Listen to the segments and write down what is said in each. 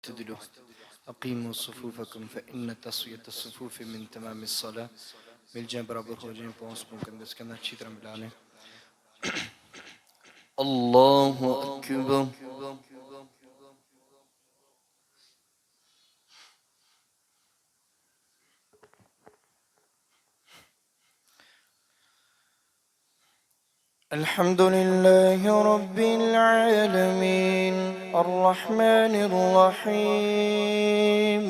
اعتدلوا أقيموا صفوفكم فإن تسوية الصفوف من تمام الصلاة. मिल बराबर हो जाएं पांच मुकद्दस इसके अंदर अच्छी तरह मिला लें. अल्लाहु अकबर. الحمد لله رب العالمين الرحمن الرحيم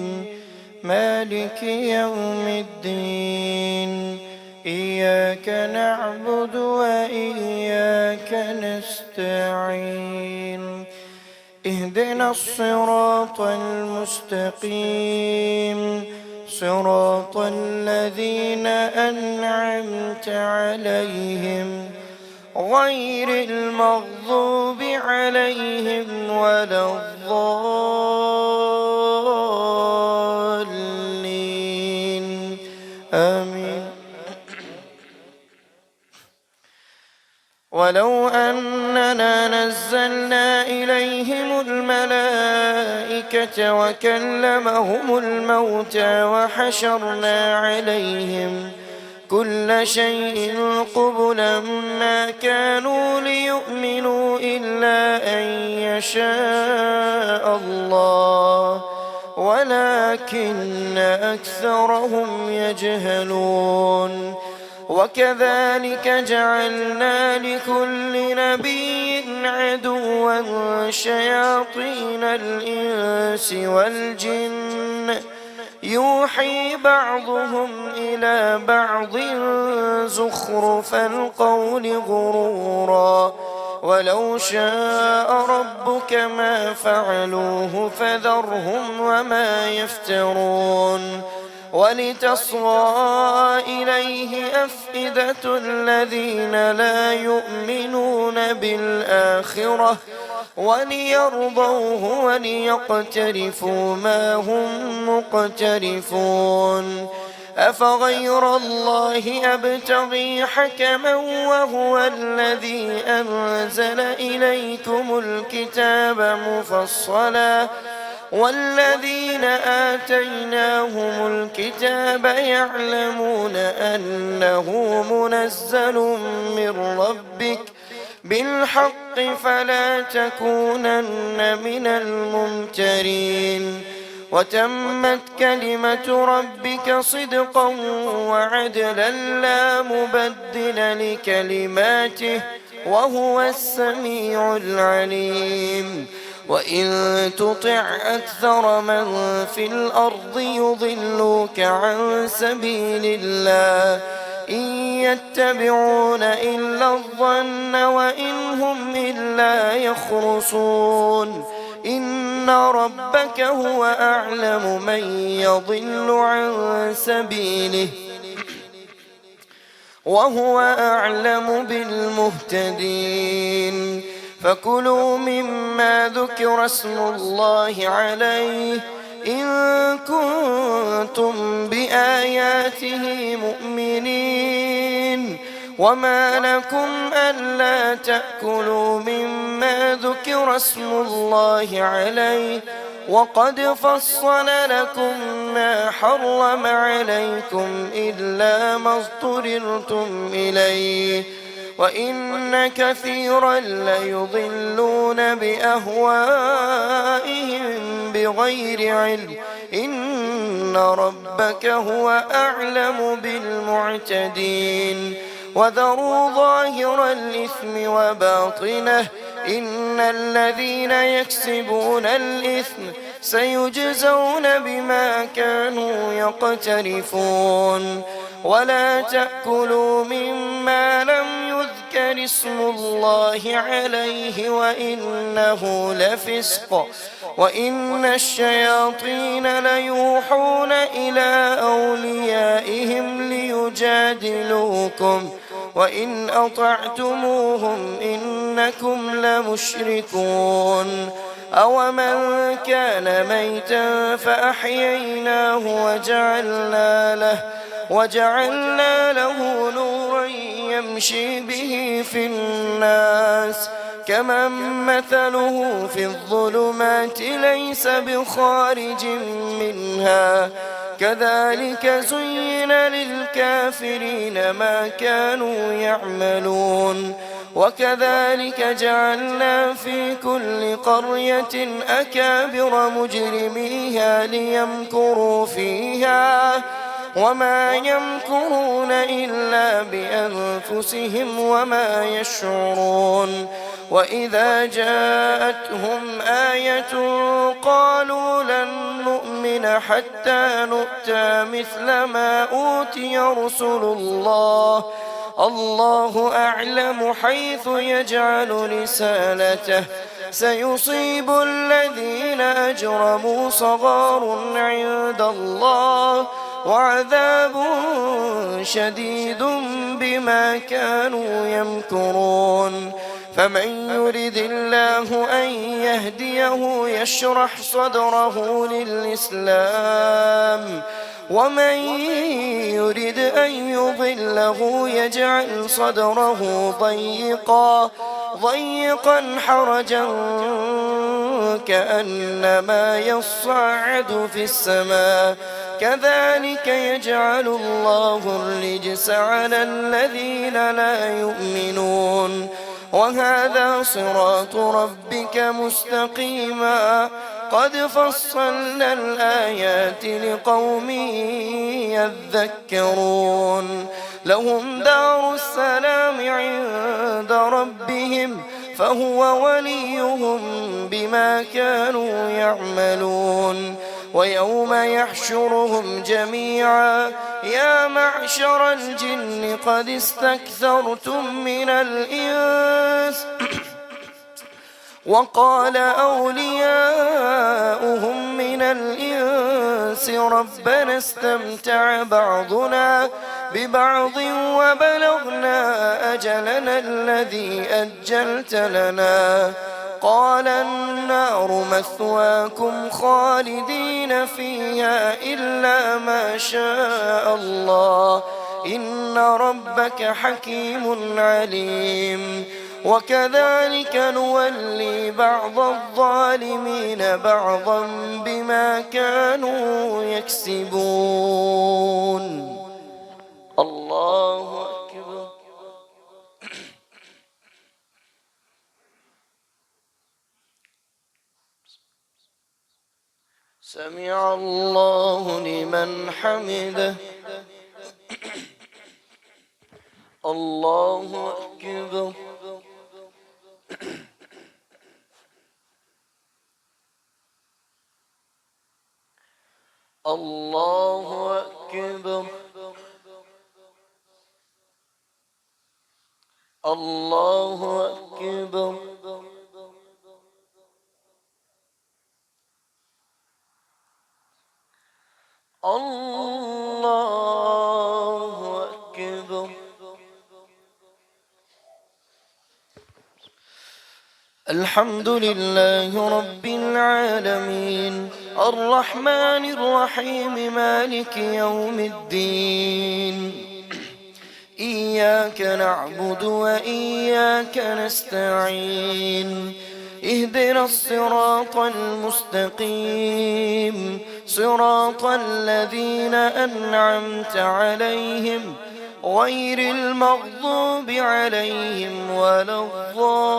مالك يوم الدين إياك نعبد وإياك نستعين اهدنا الصراط المستقيم صراط الذين أنعمت عليهم غير المغضوب عليهم ولا الضالين آمين. ولو أننا نزلنا إليهم الملائكة وكلمهم الموتى وحشرنا عليهم كل شيء قبلا ما كانوا ليؤمنوا إلا أن يشاء الله ولكن أكثرهم يجهلون. وكذلك جعلنا لكل نبي عدوا شياطين الإنس والجن يوحي بعضهم إلى بعض زخرف القول غرورا ولو شاء ربك ما فعلوه فذرهم وما يفترون. ولتصغى إليه أفئدة الذين لا يؤمنون بالآخرة وليرضوه وليقترفوا ما هم مقترفون. أفغير الله أبتغي حكما وهو الذي أنزل إليكم الكتاب مفصلا والذين آتيناهم الكتاب يعلمون أنه منزل من ربك بالحق فلا تكونن من الممترين. وتمت كلمة ربك صدقا وعدلا لا مبدل لكلماته وهو السميع العليم. وإن تطع أكثر من في الأرض يضلوك عن سبيل الله إن يتبعون إلا الظن وإن هم إلا يخرصون. إن ربك هو أعلم من يضل عن سبيله وهو أعلم بالمهتدين. فكلوا مما ذكر اسم الله عليه إن كنتم بآياته مؤمنين. وما لكم ألا تأكلوا مما ذكر اسم الله عليه وقد فصل لكم ما حرم عليكم إلا ما اضطررتم إليه وإن كثيرا ليضلون بأهوائهم بغير علم إن ربك هو أعلم بالمعتدين. وذروا ظاهر الإثم وباطنه إن الذين يكسبون الإثم سيجزون بما كانوا يقترفون. ولا تأكلوا مما لم يذكر اسم الله عليه وإنه لفسق وإن الشياطين ليوحون إلى أوليائهم ليجادلوكم وإن أطعتموهم إنكم لمشركون. أومن كان ميتا فأحييناه وجعلنا له نورا يمشي به في الناس كمن مثله في الظلمات ليس بخارج منها كذلك زين للكافرين ما كانوا يعملون وكذلك جعلنا في كل قرية أكابر مجرميها ليمكروا فيها وما يمكرون إلا بأنفسهم وما يشعرون وإذا جاءتهم آية قالوا لن نؤمن حتى نؤتى مثل ما أوتي رسل الله الله أعلم حيث يجعل رسالته سيصيب الذين أجرموا صغار عند الله وعذاب شديد بما كانوا يمكرون فمن يرد الله أن يهديه يشرح صدره للإسلام ومن يرد أن يضله يجعل صدره ضيقا حرجا كأنما يصعد في السماء كذلك يجعل الله الرجس على الذين لا يؤمنون وهذا صراط ربك مستقيما قد فصلنا الآيات لقوم يذكرون لهم دار السلام عند ربهم فهو وليهم بما كانوا يعملون ويوم يحشرهم جميعا يا معشر الجن قد استكثرتم من الإنس وقال أولياؤهم من الإنس ربنا استمتع بعضنا ببعض وبلغنا أجلنا الذي أجلت لنا قال النار مثواكم خالدين فيها إلا ما شاء الله إن ربك حكيم عليم وكذلك نولي بعض الظالمين بعضا بما كانوا يكسبون الله أكبر سمع الله لمن حمده الله أكبر الله أكبر الله أكبر الله أكبر الحمد لله رب العالمين الرحمن الرحيم مالك يوم الدين إياك نعبد وإياك نستعين اهدنا الصراط المستقيم صراط الذين أنعمت عليهم غير المغضوب عليهم ولا الضالين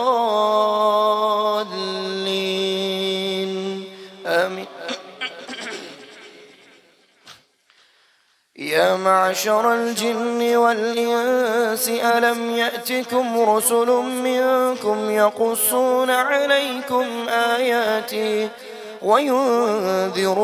آمين يا معشر الجن والإنس ألم يأتكم رسل منكم يقصون عليكم آياتي وينذرونكم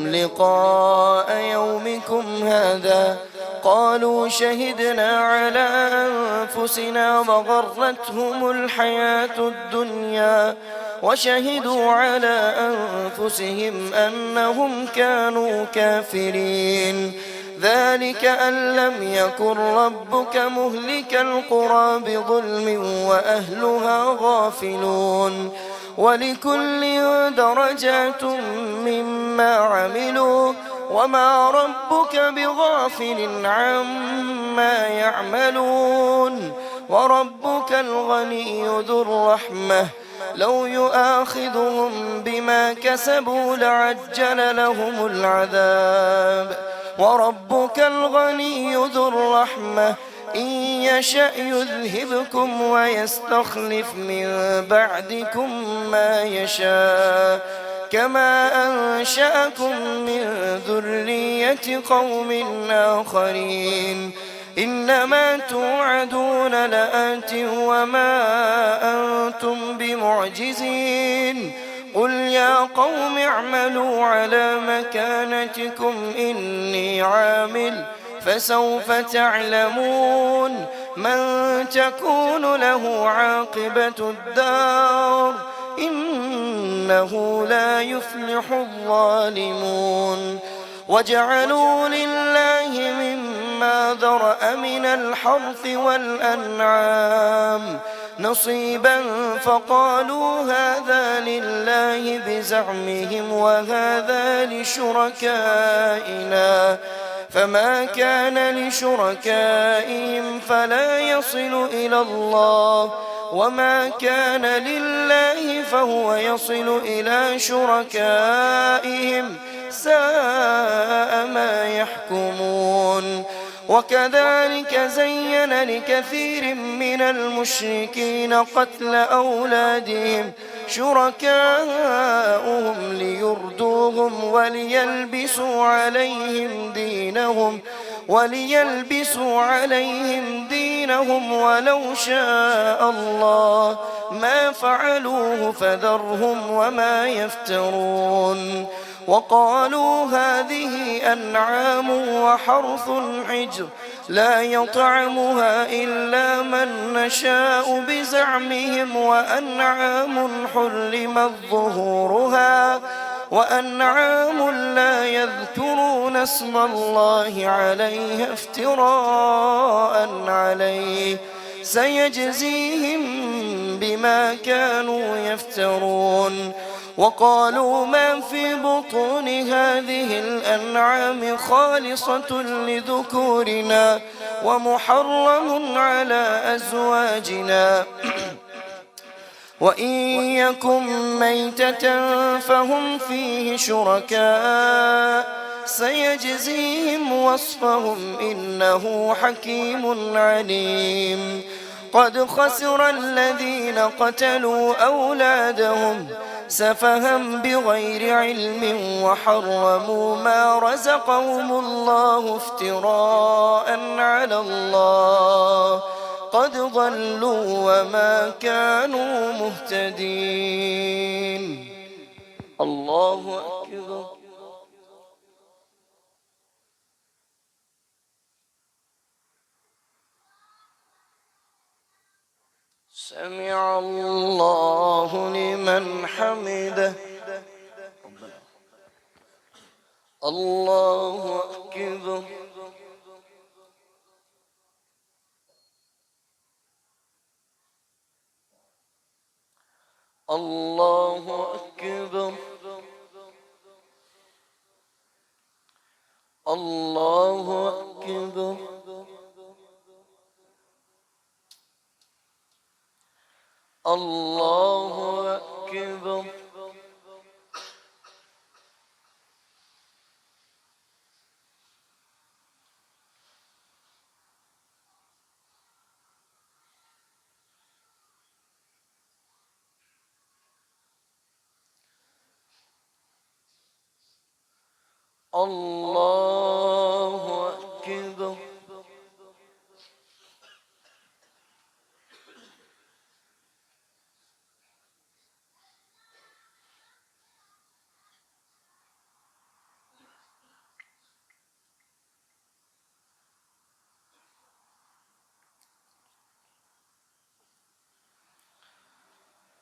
لقاء يومكم هذا قالوا شهدنا على أنفسنا وغرتهم الحياة الدنيا وشهدوا على أنفسهم أنهم كانوا كافرين ذلك أن لم يكن ربك مهلك القرى بظلم وأهلها غافلون ولكل درجات مما عملوا وما ربك بغافل عما يعملون وربك الغني ذو الرحمة لو يؤاخذهم بما كسبوا لعجل لهم العذاب وربك الغني ذو الرحمة إن يشأ يذهبكم ويستخلف من بعدكم ما يشاء كما أنشأكم من ذرية قوم آخرين إنما توعدون لآت وما أنتم بمعجزين قل يا قوم اعملوا على مكانتكم إني عامل فسوف تعلمون من تكون له عاقبة الدار إنه لا يفلح الظالمون وجعلوا لله مما ذرأ من الحرث والأنعام نصيبا فقالوا هذا لله بزعمهم وهذا لشركائنا فما كان لشركائهم فلا يصل إلى الله وما كان لله فهو يصل إلى شركائهم ساء ما يحكمون وكذلك زين لكثير من المشركين قتل أولادهم شركاؤهم ليردوهم وليلبسوا عليهم دينهم ولو شاء الله ما فعلوه فذرهم وما يفترون وقالوا هذه أنعام وحرث حجر لا يطعمها إلا من نشاء بزعمهم وأنعام لا يذكرون اسم الله عليها افتراء عليه سيجزيهم بما كانوا يفترون وقالوا ما في بطون هذه الأنعام خالصة لذكورنا ومحرم على أزواجنا وإن يكن ميتة فهم فيه شركاء سيجزيهم وصفهم إنه حكيم عليم قد خسر الذين قتلوا أولادهم سفها بغير علم وحرموا ما رزقهم الله افتراء على الله قد ضلوا وما كانوا مهتدين الله أكبر سمع الله لمن حمده الله أكبر الله أكبر الله أكبر الله أكبر الله أكبر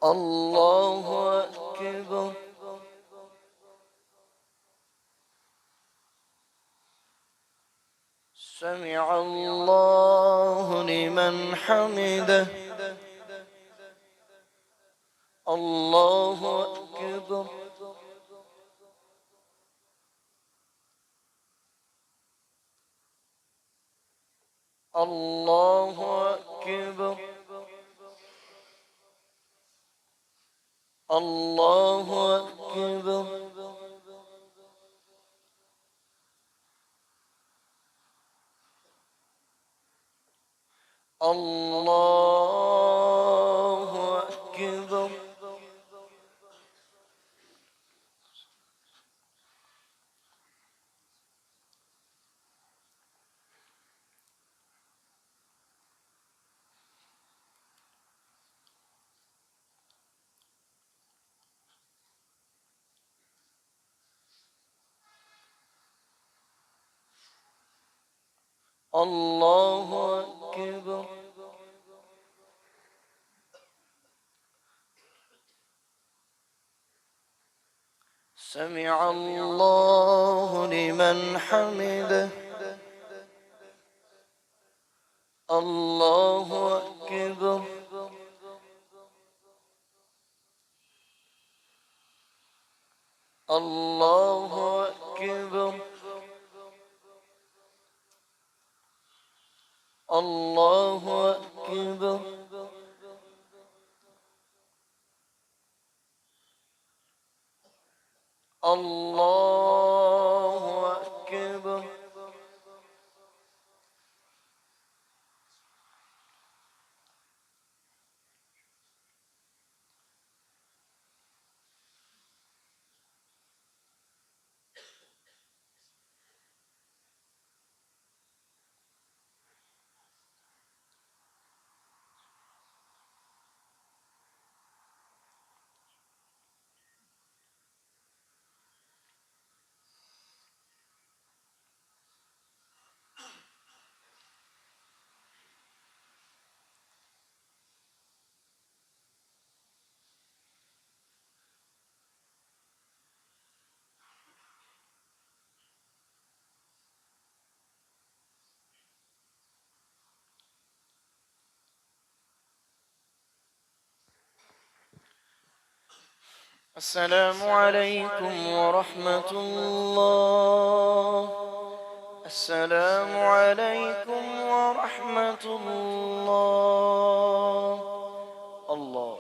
الله أكبر سمع الله لمن حمده الله أكبر الله أكبر الله أكبر. الله أكبر. الله أكبر. سمع الله لمن حمده. الله أكبر. الله أكبر. الله أكبر. الله أكبر. السلام عليكم ورحمة الله. السلام عليكم ورحمة الله. الله.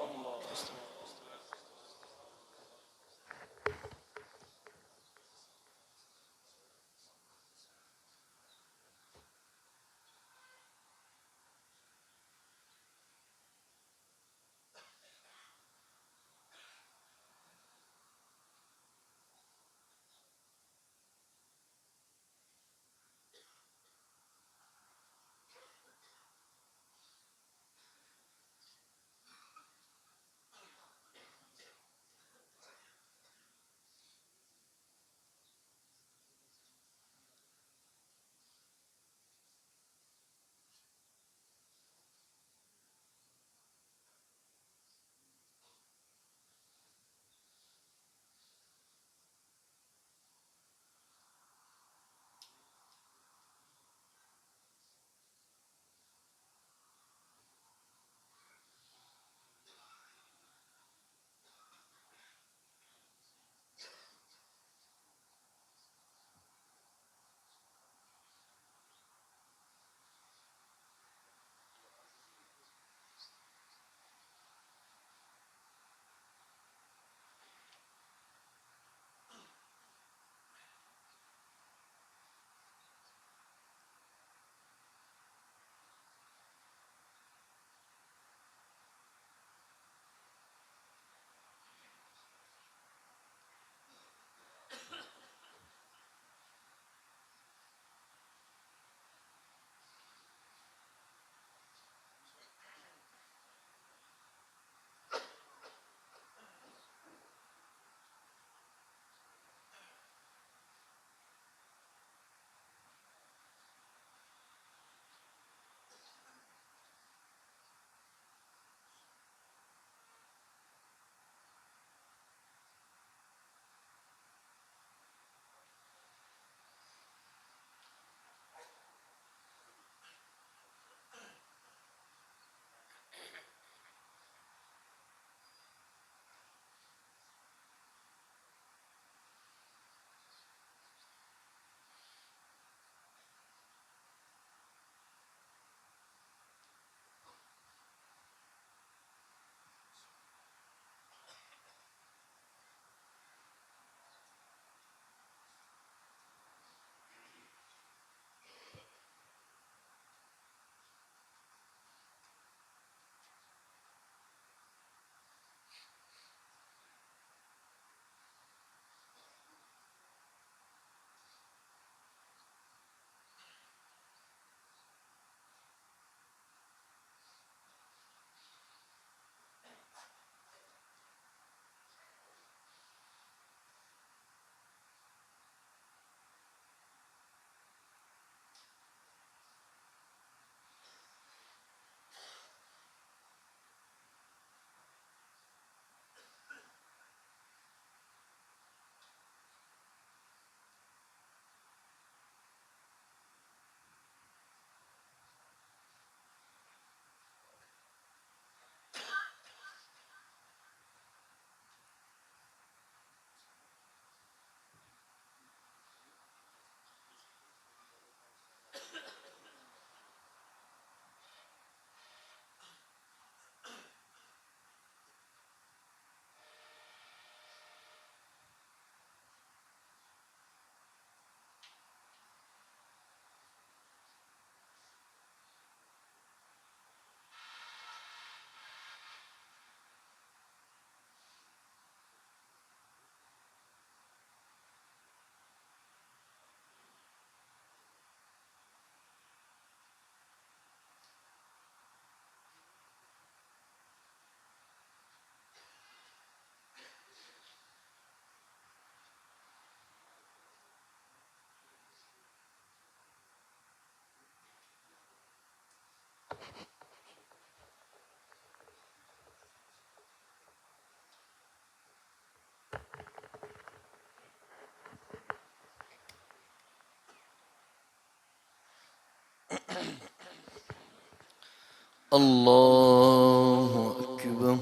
الله أكبر.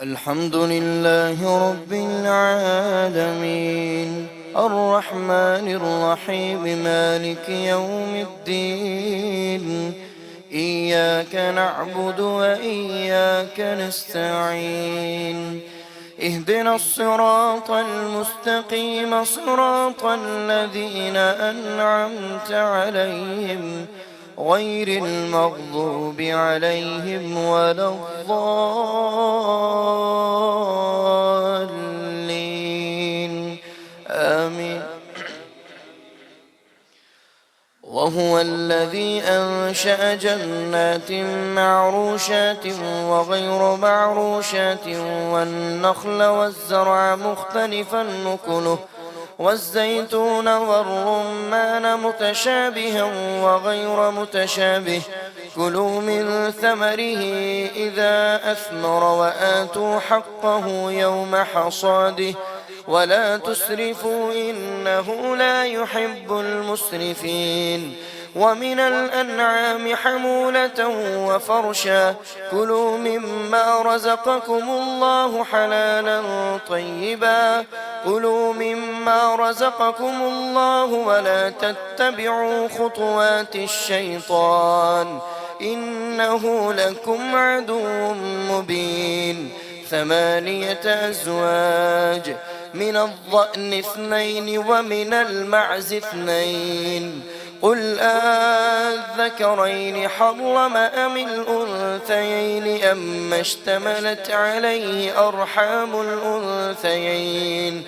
الحمد لله رب العالمين الرحمن الرحيم مالك يوم الدين إياك نعبد وإياك نستعين اهدنا الصراط المستقيم صراط الذين أنعمت عليهم غير المغضوب عليهم ولا الضالين آمين. وهو الذي أنشأ جنات معروشات وغير معروشات والنخل والزرع مختلفا نكله والزيتون والرمان متشابها وغير متشابه كلوا من ثمره إذا أثمر وآتوا حقه يوم حصاده ولا تسرفوا إنه لا يحب المسرفين. ومن الأنعام حمولة وفرشا كلوا مما رزقكم الله حلالا طيبا كلوا مما رزقكم الله ولا تتبعوا خطوات الشيطان إنه لكم عدو مبين. 8 أزواج من الضأن 2 ومن المعز 2 قل أذكرين حرم أم الأنثيين أما اشتملت عليه أرحام الأنثيين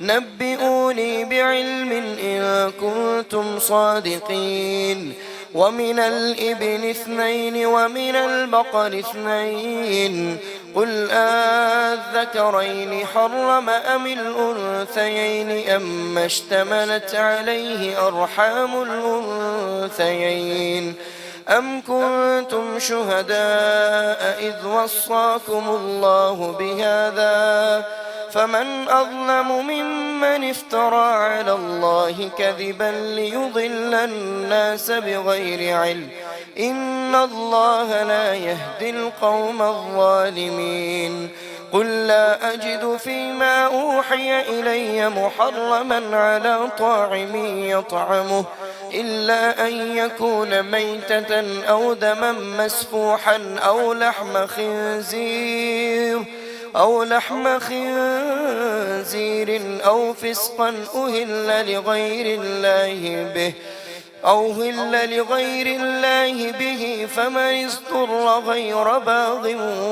نبئوني بعلم إن كنتم صادقين. ومن الإبل 2 ومن البقر 2 قل أذكرين حرم أم الأنثيين أما اشتملت عليه أرحام الأنثيين أم كنتم شهداء إذ وصاكم الله بهذا فمن أظلم ممن افترى على الله كذبا ليضل الناس بغير علم إن الله لا يهدي القوم الظالمين. قل لا أجد فيما أوحي إلي محرما على طاعم يطعمه إلا أن يكون ميتة أو دما مسفوحا أو لحم خنزير أو فسقا أهل لغير الله به فمن اضطر غير باغ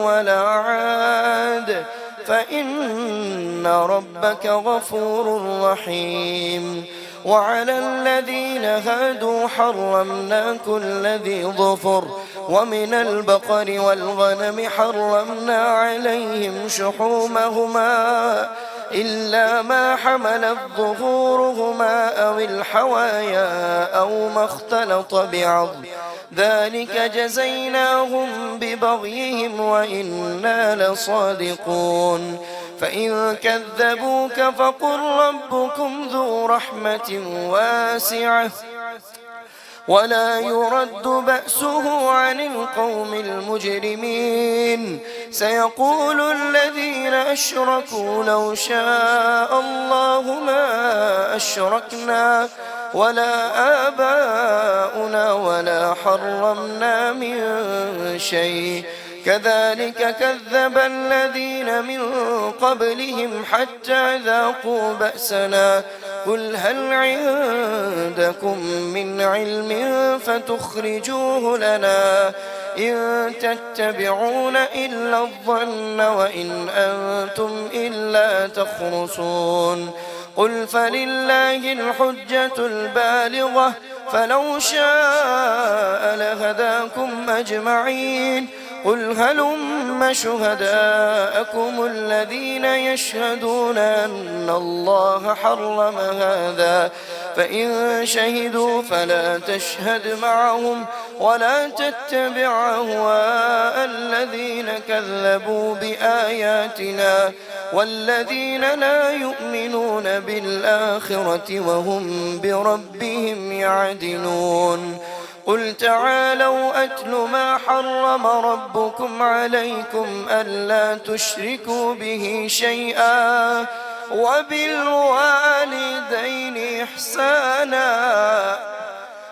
ولا عاد فإن ربك غفور رحيم. وعلى الذين هادوا حرمنا كل ذي ظفر ومن البقر والغنم حرمنا عليهم شحومهما إلا ما حملت ظهورهما أو الحوايا أو ما اختلط بعظم ذلك جزيناهم ببغيهم وإنا لصادقون. فإن كذبوك فقل ربكم ذو رحمة واسعة ولا يرد بأسه عن القوم المجرمين. سيقول الذين أشركوا لو شاء الله ما أشركنا ولا آباؤنا ولا حرمنا من شيء كذلك كذب الذين من قبلهم حتى ذاقوا بأسنا قل هل عندكم من علم فتخرجوه لنا إن تتبعون إلا الظن وإن أنتم إلا تخرصون. قل فلله الحجة البالغة فلو شاء لهداكم أجمعين. قل هلم شهداءكم الذين يشهدون أن الله حرم هذا فإن شهدوا فلا تشهد معهم ولا تتبع أهواء الذين كذبوا بآياتنا والذين لا يؤمنون بالآخرة وهم بربهم يعدلون قل تعالوا أتل ما حرم ربكم عليكم ألا تشركوا به شيئا وبالوالدين إحسانا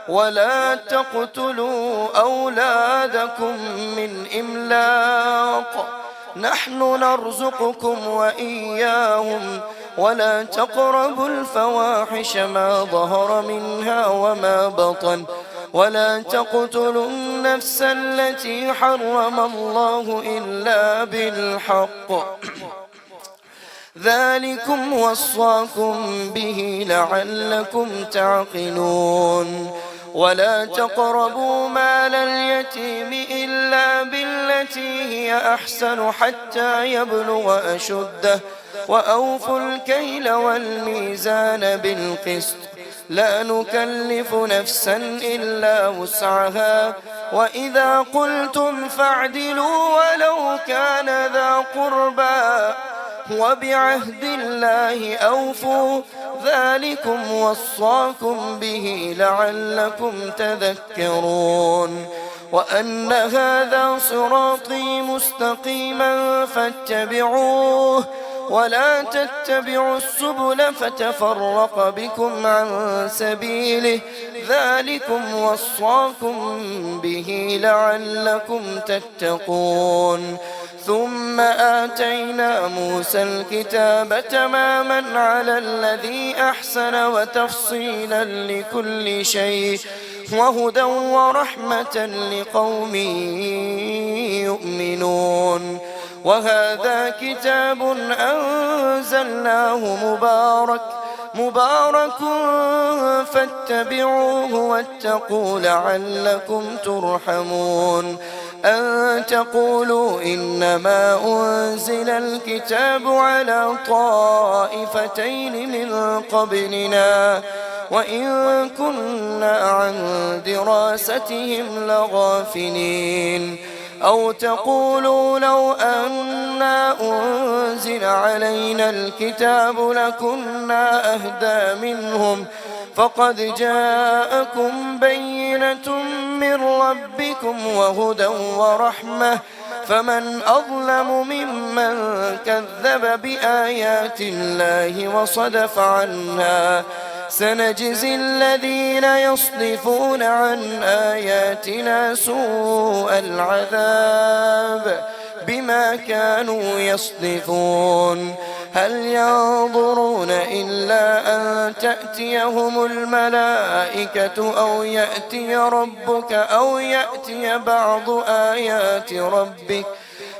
ولا تقتلوا أولادكم من إملاق نحن نرزقكم وإياهم ولا تقربوا الفواحش ما ظهر منها وما بطن ولا تقتلوا النفس التي حرم الله إلا بالحق ذلكم وصاكم به لعلكم تعقلون ولا تقربوا مال اليتيم إلا بالتي هي أحسن حتى يبلغ أشده وأوفوا الكيل والميزان بالقسط لا نكلف نفسا إلا وسعها وإذا قلتم فاعدلوا ولو كان ذا قربى وبعهد الله أوفوا ذلكم وصاكم به لعلكم تذكرون وأن هذا صراطي مستقيما فاتبعوه ولا تتبعوا السبل فتفرق بكم عن سبيله ذلكم وصاكم به لعلكم تتقون ثم آتينا موسى الكتاب تماما على الذي أحسن وتفصيلا لكل شيء وهدى ورحمة لقوم يؤمنون وهذا كتاب أنزلناه مبارك فاتبعوه واتقوا لعلكم ترحمون أن تقولوا إنما أنزل الكتاب على طائفتين من قبلنا وإن كنا عن دراستهم لغافلين أو تقولوا لو أنا أنزل علينا الكتاب لكنا أهدى منهم فقد جاءكم بينة من ربكم وهدى ورحمة فمن أظلم ممن كذب بآيات الله وصدف عنها سنجزي الذين يصدفون عن آياتنا سوء العذاب بما كانوا يصدفون هل ينظرون إلا أن تأتيهم الملائكة أو يأتي ربك أو يأتي بعض آيات ربك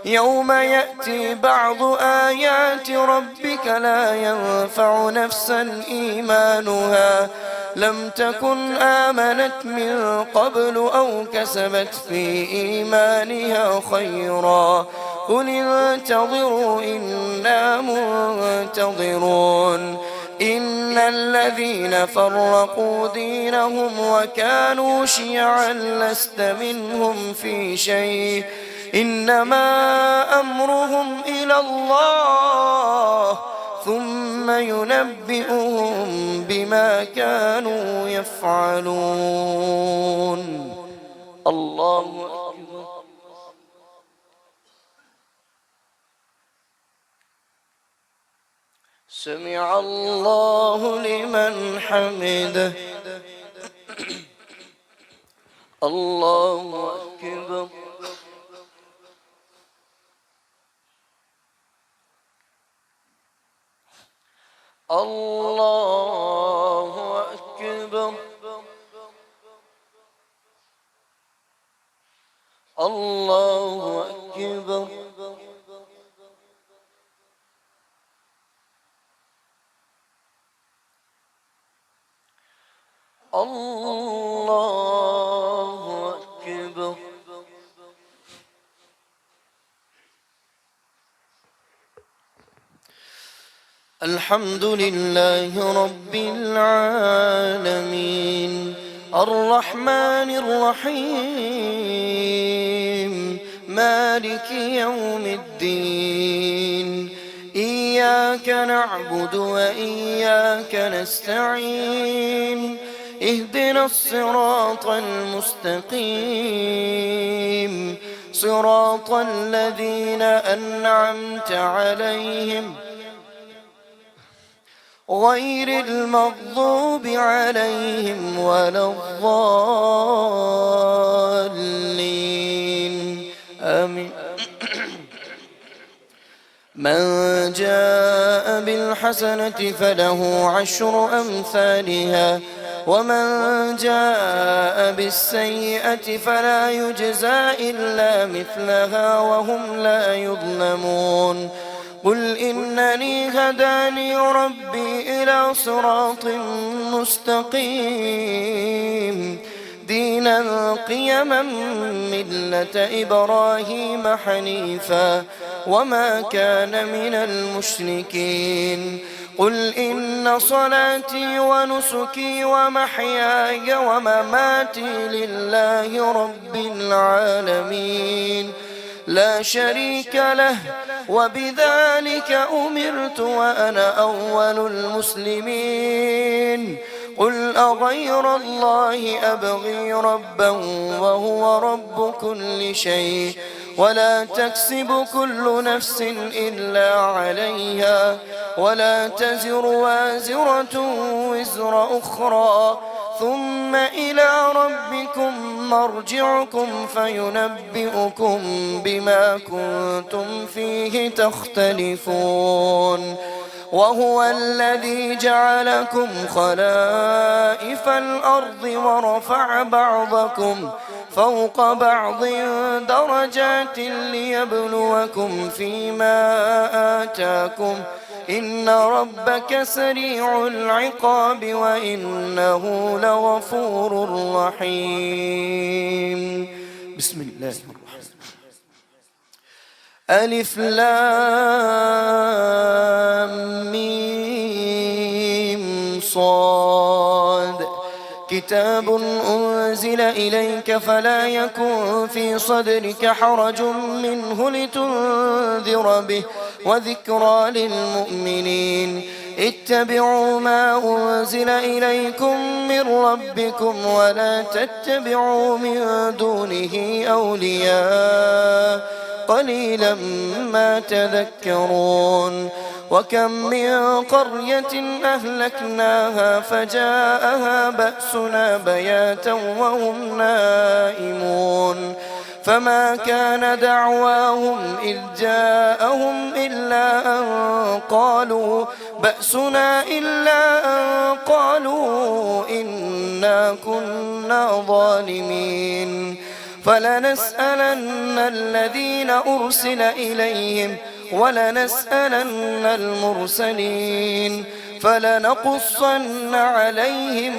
يوم يأتي بعض آيات ربك لا ينفع نفسا إيمانها لم تكن آمنت من قبل أو كسبت في إيمانها خيرا قل انتظروا إنا منتظرون إن الذين فرقوا دينهم وكانوا شيعا لست منهم في شيء إنما أمرهم إلى الله ثم ينبئهم بما كانوا يفعلون الله أكبر سمع الله لمن حمده الله أكبر الله أكبر الله أكبر الله أكبر الحمد لله رب العالمين الرحمن الرحيم مالك يوم الدين إياك نعبد وإياك نستعين اهدنا الصراط المستقيم صراط الذين أنعمت عليهم غير المغضوب عليهم ولا الضالين آمين. من جاء بالحسنة فله 10 أمثالها ومن جاء بالسيئة فلا يجزى إلا مثلها وهم لا يظلمون. قل إنني هداني ربي إلى صراط مستقيم دينا قيما ملة إبراهيم حنيفا وما كان من المشركين. قل إن صلاتي ونسكي ومحياي ومماتي لله رب العالمين لا شريك له وبذلك أمرت وأنا أول المسلمين. قل أغير الله أبغي ربا وهو رب كل شيء ولا تكسب كل نفس إلا عليها ولا تزر وازرة وزر أخرى ثم إلى ربكم مرجعكم فينبئكم بما كنتم فيه تختلفون. وهو الذي جعلكم خلائف الأرض ورفع بعضكم فوق بعض درجات ليبلوكم فيما آتاكم إن ربك سريع العقاب وإنه لغفور رحيم. بسم الله الرحمن الرحيم. ألف لام ميم صاد كتاب أنزل إليك فلا يكن في صدرك حرج منه لتنذر به وذكرى للمؤمنين. اتبعوا ما أنزل إليكم من ربكم ولا تتبعوا من دونه أولياء قليلا ما تذكرون. وكم من قرية أهلكناها فجاءها بأسنا بياتا وهم نائمون فما كان دعواهم إذ جاءهم إلا أن قالوا بأسنا إلا أن قالوا إنا كنا ظالمين. فلنسألن الذين أرسل إليهم ولنسألن المرسلين فلنقصن عليهم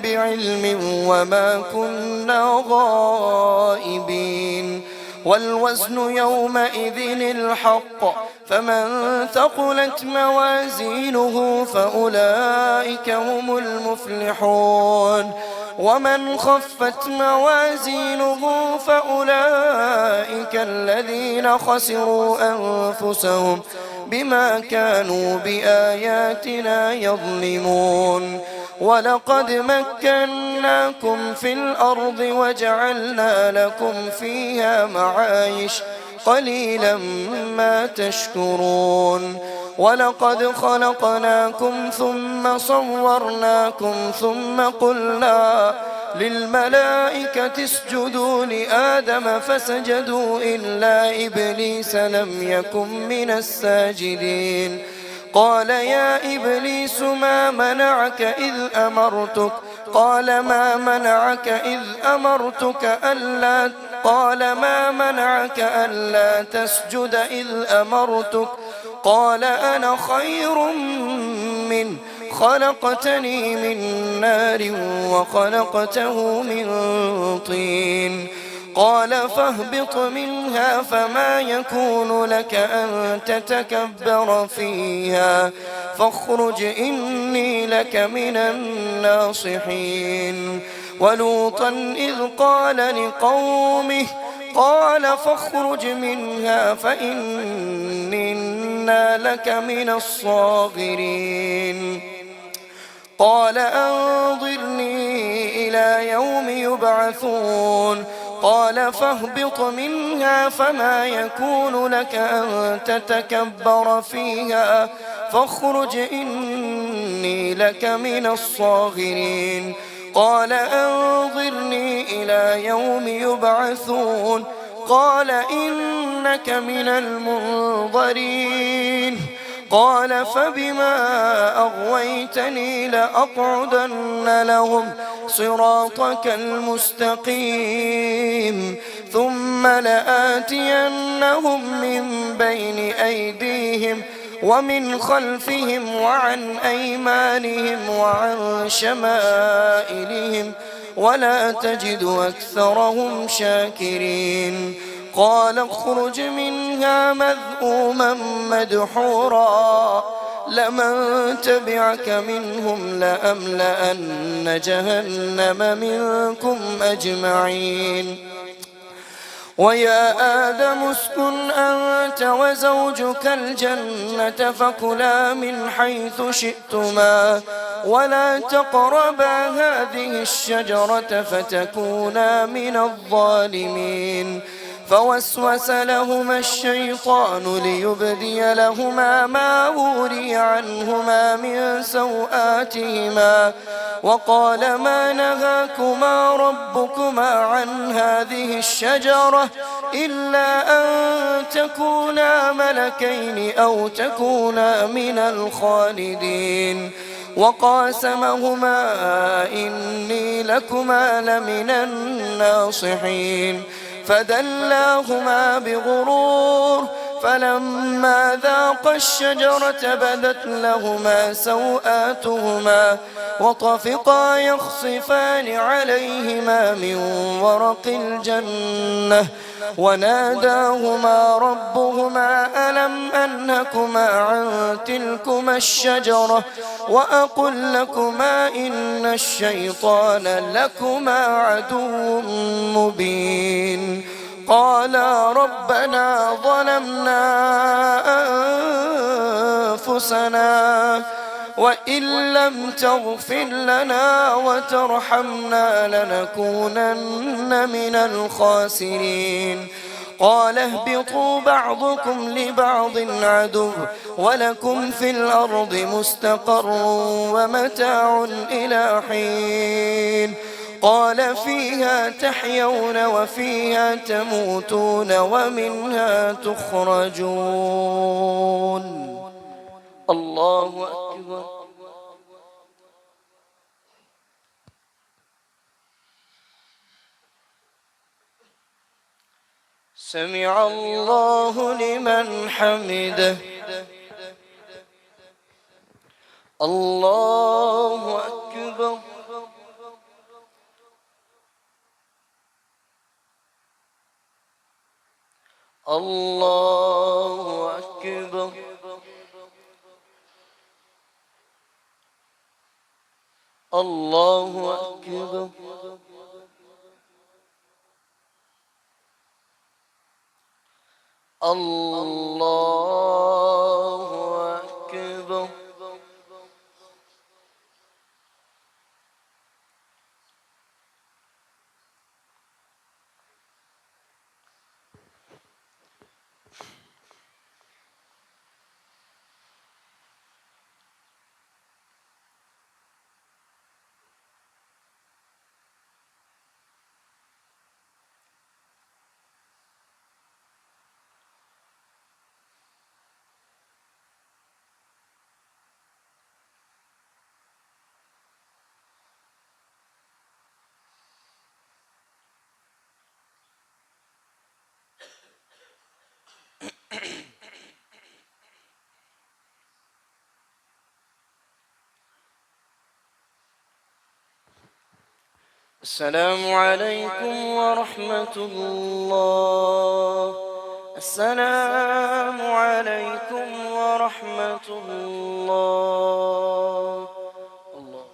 بعلم وما كنا غائبين. والوزن يومئذ الحق فمن ثقلت موازينه فأولئك هم المفلحون ومن خفت موازينه فأولئك الذين خسروا أنفسهم بما كانوا بآياتنا يظلمون. ولقد مكناكم في الأرض وجعلنا لكم فيها معايش قليلا ما تشكرون. ولقد خلقناكم ثم صورناكم ثم قلنا للملائكة اسجدوا لآدم فسجدوا إلا إبليس لم يكن من الساجدين. قال يا إبليس ما منعك إذ أمرتك قال ما منعك ألا تسجد إذ أمرتك قال أنا خير منه خلقتني من نار وخلقته من طين. قال فاهبط منها فما يكون لك أن تتكبر فيها فاخرج إني لك من الناصحين. ولوطا إذ قال قال فاخرج منها فإنا لك من الصاغرين قال أنظرني إلى يوم يبعثون قال فاهبط منها فما يكون لك أن تتكبر فيها فاخرج إني لك من الصاغرين قال أنظرني إلى يوم يبعثون قال إنك من المنظرين قال فبما أغويتني لأقعدن لهم صراطك المستقيم ثم لآتينهم من بين أيديهم ومن خلفهم وعن أيمانهم وعن شمائلهم ولا تجد أكثرهم شاكرين قال اخرج منها مذءوما مدحورا لمن تبعك منهم لأملأن جهنم منكم أجمعين ويا آدم اسكن أنت وزوجك الجنة فكلا من حيث شئتما ولا تقربا هذه الشجرة فتكونا من الظالمين فوسوس لهما الشيطان ليبدي لهما ما وري عنهما من سوآتهما وقال ما نهاكما ربكما عن هذه الشجرة إلا أن تكونا ملكين أو تكونا من الخالدين وقاسمهما إني لكما لمن الناصحين فدلاهما بغرور فلما ذاقا الشجرة بدت لهما سوآتهما وطفقا يخصفان عليهما من ورق الجنة وناداهما ربهما ألم أنهكما عن تلكما الشجرة وأقل لكما إن الشيطان لكما عدو مبين قالا ربنا ظلمنا أنفسنا وإن لم تغفر لنا وترحمنا لنكونن من الخاسرين قال اهبطوا بعضكم لبعض عدو ولكم في الأرض مستقر ومتاع إلى حين قال فيها تحيون وفيها تموتون ومنها تخرجون الله أكبر سمع الله لمن حمده الله أكبر الله أكبر الله أكبر الله أكبر السلام عليكم ورحمة الله السلام عليكم ورحمة الله الله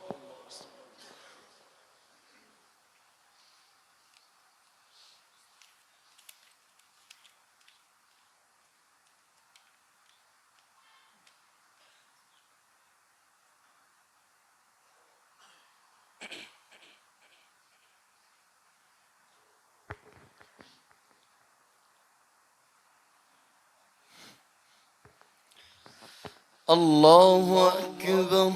الله أكبر.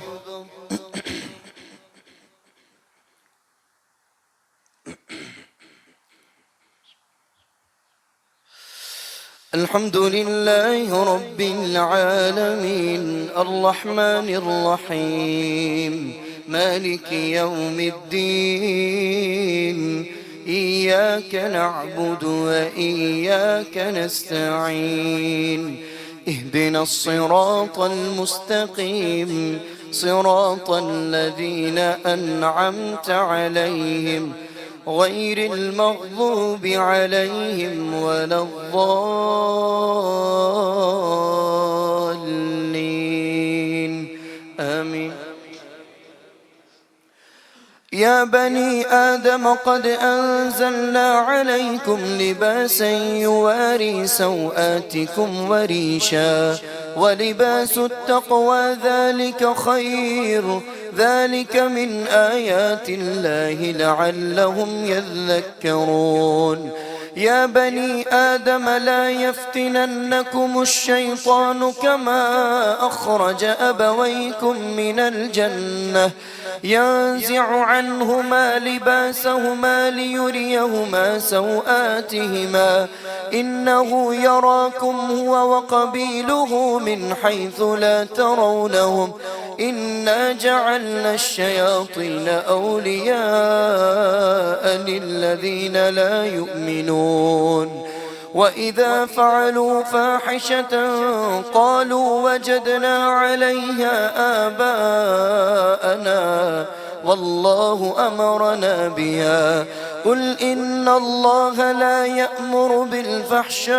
الحمد لله رب العالمين الرحمن الرحيم مالك يوم الدين إياك نعبد وإياك نستعين اهدنا الصراط المستقيم صراط الذين أنعمت عليهم غير المغضوب عليهم ولا الضالين آمين. يا بني آدم قد أنزلنا عليكم لباسا يواري سوآتكم وريشا ولباس التقوى ذلك خير ذلك من آيات الله لعلهم يذكرون. يا بني آدم لا يفتننكم الشيطان كما أخرج أبويكم من الجنة ينزع عنهما لباسهما ليريهما سوآتهما إنه يراكم هو وقبيله من حيث لا ترونهم إنا جعلنا الشياطين أولياء للذين لا يؤمنون وإذا فعلوا فاحشة قالوا وجدنا عليها آباءنا والله أمرنا بها قل إن الله لا يأمر بالفحشاء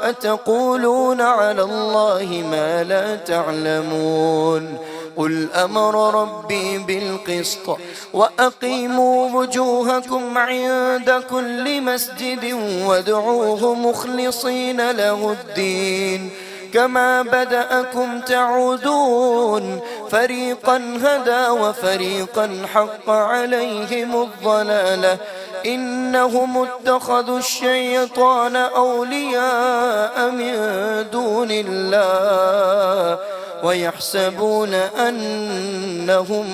أتقولون على الله ما لا تعلمون قل أمر ربي بالقسط وأقيموا وجوهكم عند كل مسجد وادعوه مخلصين له الدين كما بدأكم تعودون فريقا هدى وفريقا حق عليهم الضلالة إنهم اتخذوا الشيطان أولياء من دون الله ويحسبون أنهم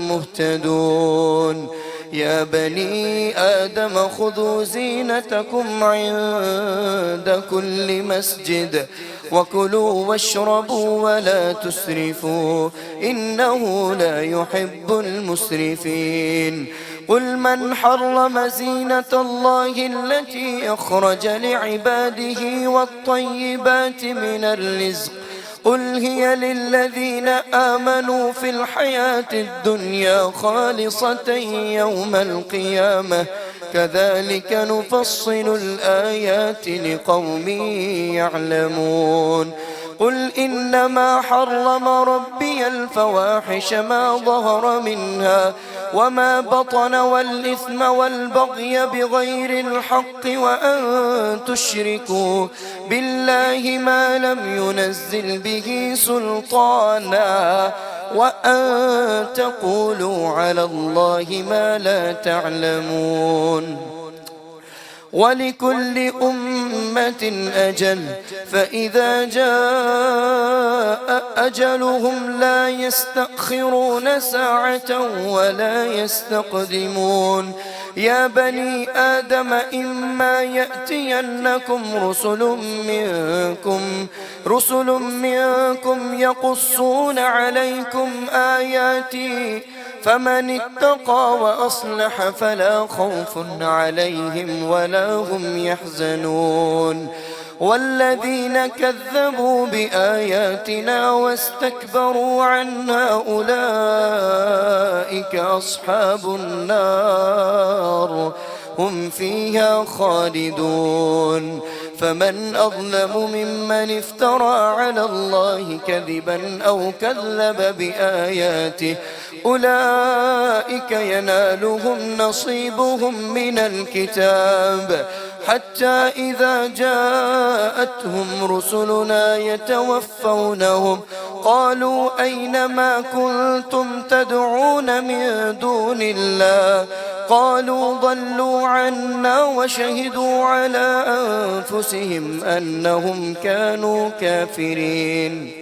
مهتدون. يا بني آدم خذوا زينتكم عند كل مسجد وكلوا واشربوا ولا تسرفوا إنه لا يحب المسرفين. قل من حرم زينة الله التي أخرج لعباده والطيبات من الرزق قل هي للذين آمنوا في الحياة الدنيا خالصة يوم القيامة كذلك نفصل الآيات لقوم يعلمون. قل إنما حرم ربي الفواحش ما ظهر منها وما بطن والإثم والبغي بغير الحق وأن تشركوا بالله ما لم ينزل به سلطانا وأن تقولوا على الله ما لا تعلمون. ولكل أمة أجل فإذا جاء أجلهم لا يستأخرون ساعة ولا يستقدمون. يا بني آدم إما يأتينكم رسل منكم يقصون عليكم آياتي فمن اتقى وأصلح فلا خوف عليهم ولا هم يحزنون. والذين كذبوا بآياتنا واستكبروا عنها أولئك أصحاب النار هم فيها خالدون. فمن أظلم ممن افترى على الله كذبا أو كذب بآياته أولئك ينالهم نصيبهم من الكتاب حتى إذا جاءتهم رسلنا يتوفونهم قالوا أين ما كنتم تدعون من دون الله قالوا ضلوا عنا وشهدوا على أنفسهم أنهم كانوا كافرين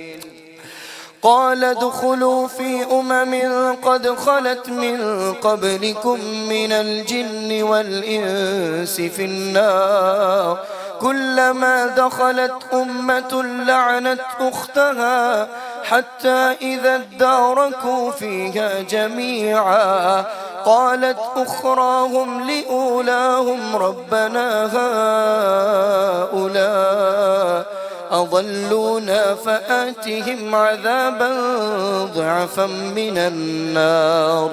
قال ادخلوا في قد خلت من قبلكم من الجن والإنس في النار كلما دخلت أمة لعنت أختها حتى إذا اداركوا فيها جميعا قالت أخراهم لأولاهم ربنا هؤلاء أضلونا فآتهم عذابا ضعفا من النار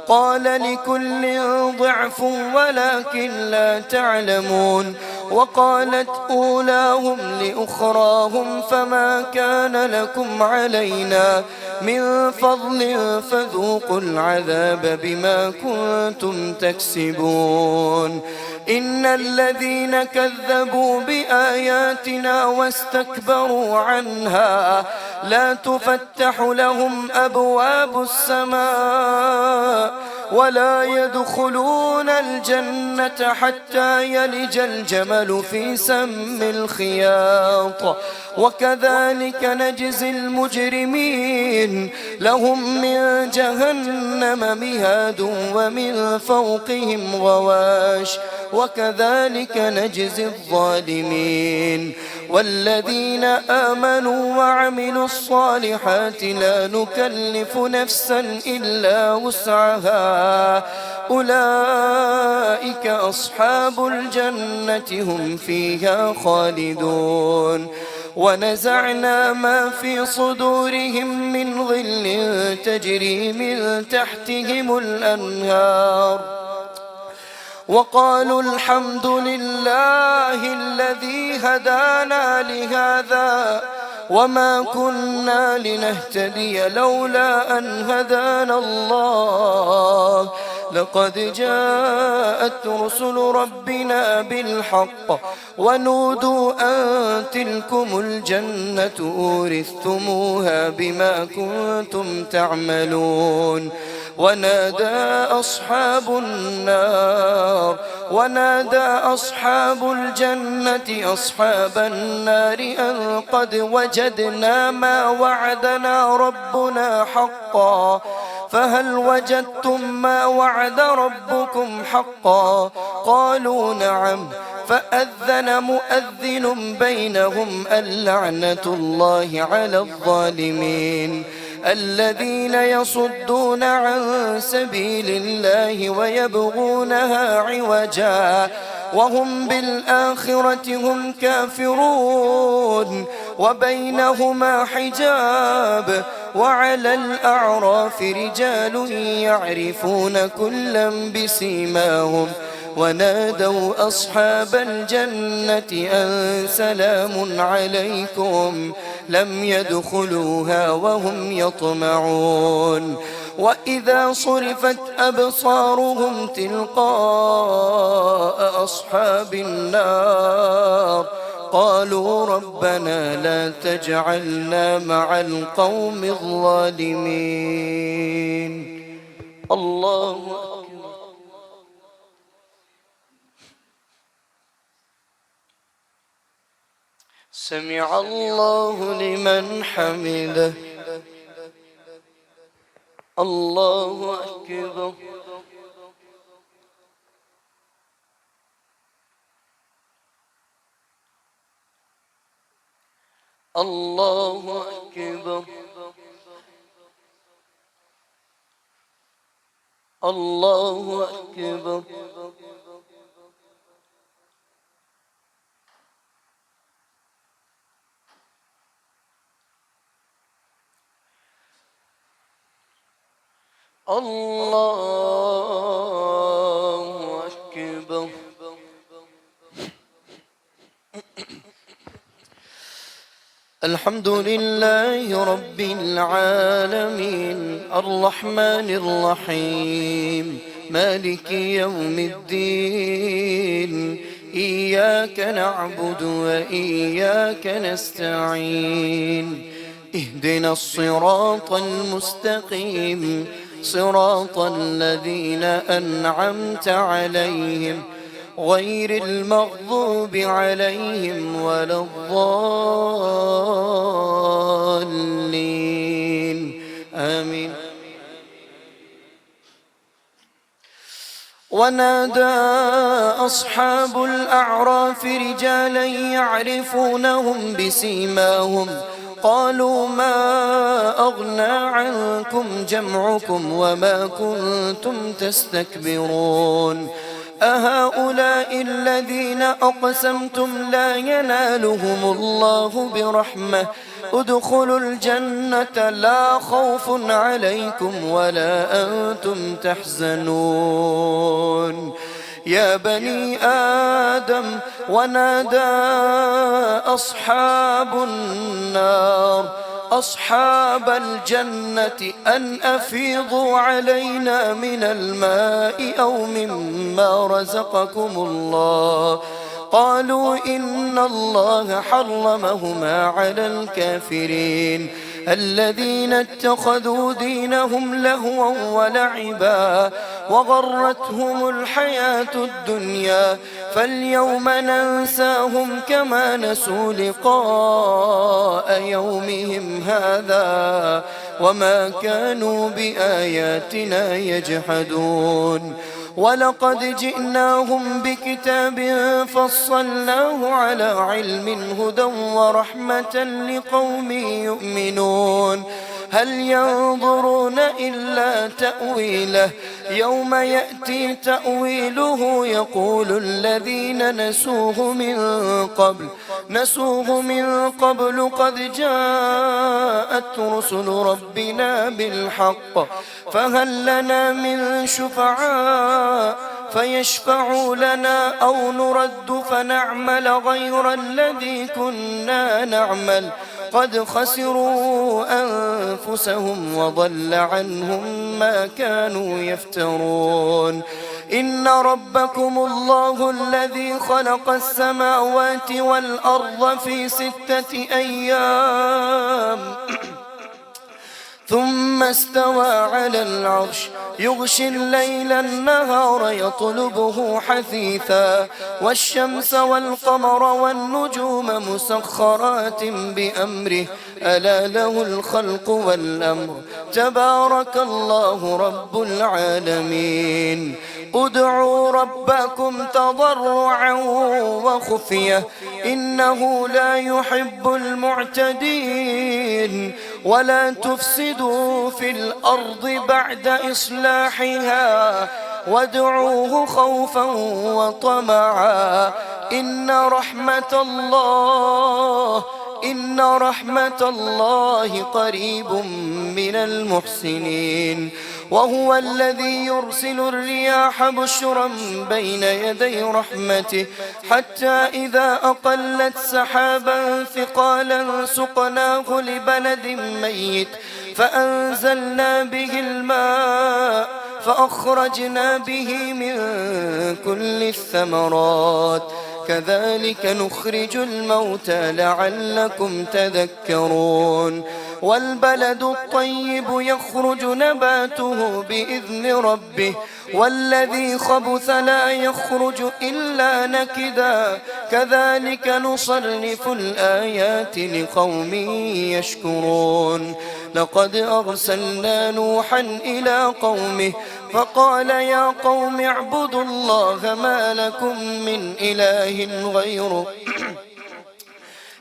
قال لكل ضعف ولكن لا تعلمون وقالت أولاهم لأخراهم فما كان لكم علينا من فضل فذوقوا العذاب بما كنتم تكسبون إن الذين كذبوا بآياتنا واستكبروا عنها لا تفتح لهم أبواب السماء ولا يدخلون الجنة حتى يلج الجمل في سم الخياط وكذلك نجزي المجرمين لهم من جهنم مهاد ومن فوقهم غواش وكذلك نجزي الظالمين والذين آمنوا وعملوا الصالحات لا نكلف نفسا إلا وسعها أولئك أصحاب الجنة هم فيها خالدون ونزعنا ما في صدورهم من غل تجري من تحتهم الأنهار وقالوا الحمد لله الذي هدانا لهذا وما كنا لنهتدي لولا أن هدانا الله لقد جاءت رسل ربنا بالحق ونودوا أن تلكم الجنة أورثتموها بما كنتم تعملون ونادى أصحاب الجنة أصحاب النار أن قد وجدنا ما وعدنا ربنا حقا فهل وجدتم ما وعد ربكم حقا قالوا نعم فأذن مؤذن بينهم اللعنة الله على الظالمين الذين يصدون عن سبيل الله ويبغونها عوجا وهم بالآخرة هم كافرون وبينهما حجاب وعلى الأعراف رجال يعرفون كلا بسيماهم ونادوا أصحاب الجنة أن سلام عليكم لم يدخلوها وهم يطمعون وإذا صرفت أبصارهم تلقاء أصحاب النار قالوا ربنا لا تجعلنا مع القوم الظالمين الله أكبر سمع الله لمن حمده الله أكبر الله أكبر الله أكبر الله أكبر الحمد لله رب العالمين الرحمن الرحيم مالك يوم الدين إياك نعبد وإياك نستعين اهدنا الصراط المستقيم صراط الذين أنعمت عليهم غير المغضوب عليهم ولا الضالين آمين. ونادى أصحاب الأعراف رجالا يعرفونهم بسيماهم قالوا ما أغنى عنكم جمعكم وما كنتم تستكبرون أهؤلاء الذين أقسمتم لا ينالهم الله برحمة ادخلوا الجنة لا خوف عليكم ولا أنتم تحزنون يا بني آدم. ونادى أصحاب النار أصحاب الجنة أن أفيضوا علينا من الماء أو مما رزقكم الله قالوا إن الله حرمهما على الكافرين الذين اتخذوا دينهم لهوا ولعبا وغرتهم الحياة الدنيا فاليوم ننساهم كما نسوا لقاء يومهم هذا وما كانوا بآياتنا يجحدون ولقد جئناهم بكتاب فصلناه على علم هدى ورحمة لقوم يؤمنون هل ينظرون إلا تأويله يوم يأتي تأويله يقول الذين نسوه من قبل قد جاءت رسل ربنا بالحق فهل لنا من شفعاء فيشفعوا لنا أو نرد فنعمل غير الذي كنا نعمل قد خسروا أنفسهم وضل عنهم ما كانوا يفترون إن ربكم الله الذي خلق السماوات والأرض في 6 أيام ثم استوى على العرش يغشي الليل النهار يطلبه حثيثا والشمس والقمر والنجوم مسخرات بأمره ألا له الخلق والأمر تبارك الله رب العالمين ادعوا ربكم تضرعا وخفية إنه لا يحب المعتدين ولا تفسدوا في الأرض بعد إصلاحها وادعوه خوفا وطمعا إن رحمة الله قريب من المحسنين وهو الذي يرسل الرياح بشرا بين يدي رحمته حتى إذا أقلت سحابا ثقالا سقناه لبلد ميت فأنزلنا به الماء فأخرجنا به من كل الثمرات كذلك نخرج الموتى لعلكم تذكرون والبلد الطيب يخرج نباته بإذن ربه والذي خبث لا يخرج إلا نكدا كذلك نصرف الآيات لقوم يشكرون لقد أرسلنا نوحا إلى قومه فقال يا قوم اعبدوا الله ما لكم من إله غيره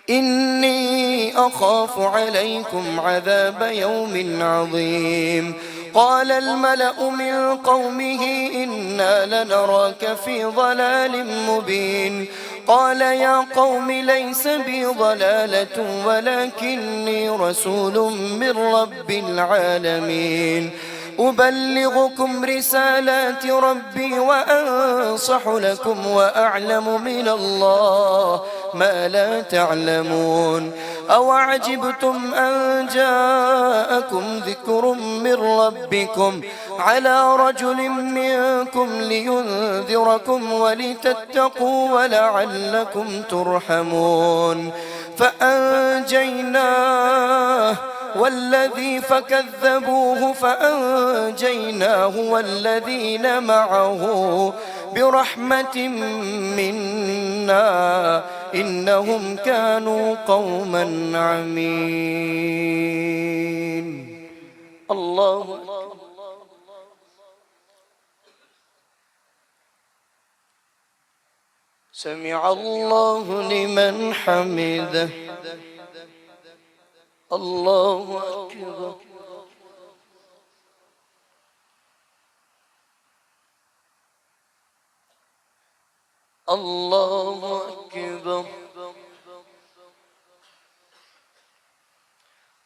إني أخاف عليكم عذاب يوم عظيم قال الملأ من قومه إنا لنراك في ضلال مبين قال يا قوم ليس بي ضلالة ولكني رسول من رب العالمين أبلغكم رسالات ربي وأنصح لكم وأعلم من الله ما لا تعلمون أوعجبتم أن جاءكم ذكر من ربكم على رجل منكم لينذركم ولتتقوا ولعلكم ترحمون فأنجيناه فكذبوه فأنجيناه والذين معه برحمة منا إنهم كانوا قوما عمين. الله أكبر. سمع الله لمن حمده. الله أكبر. الله أكبر.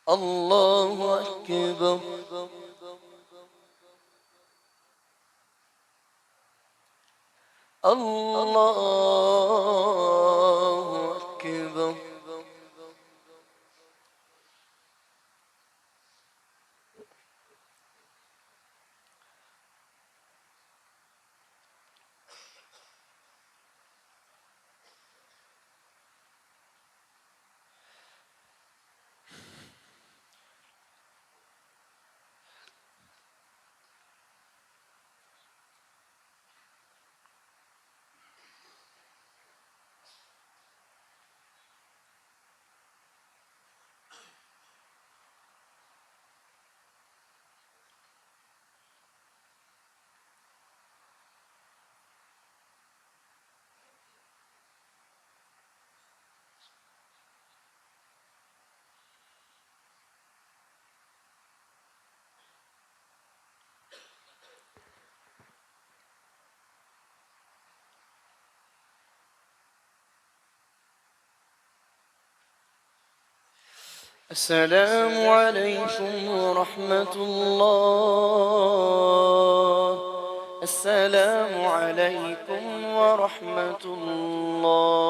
الله أكبر. الله أكبر. السلام عليكم ورحمة الله. السلام عليكم ورحمة الله.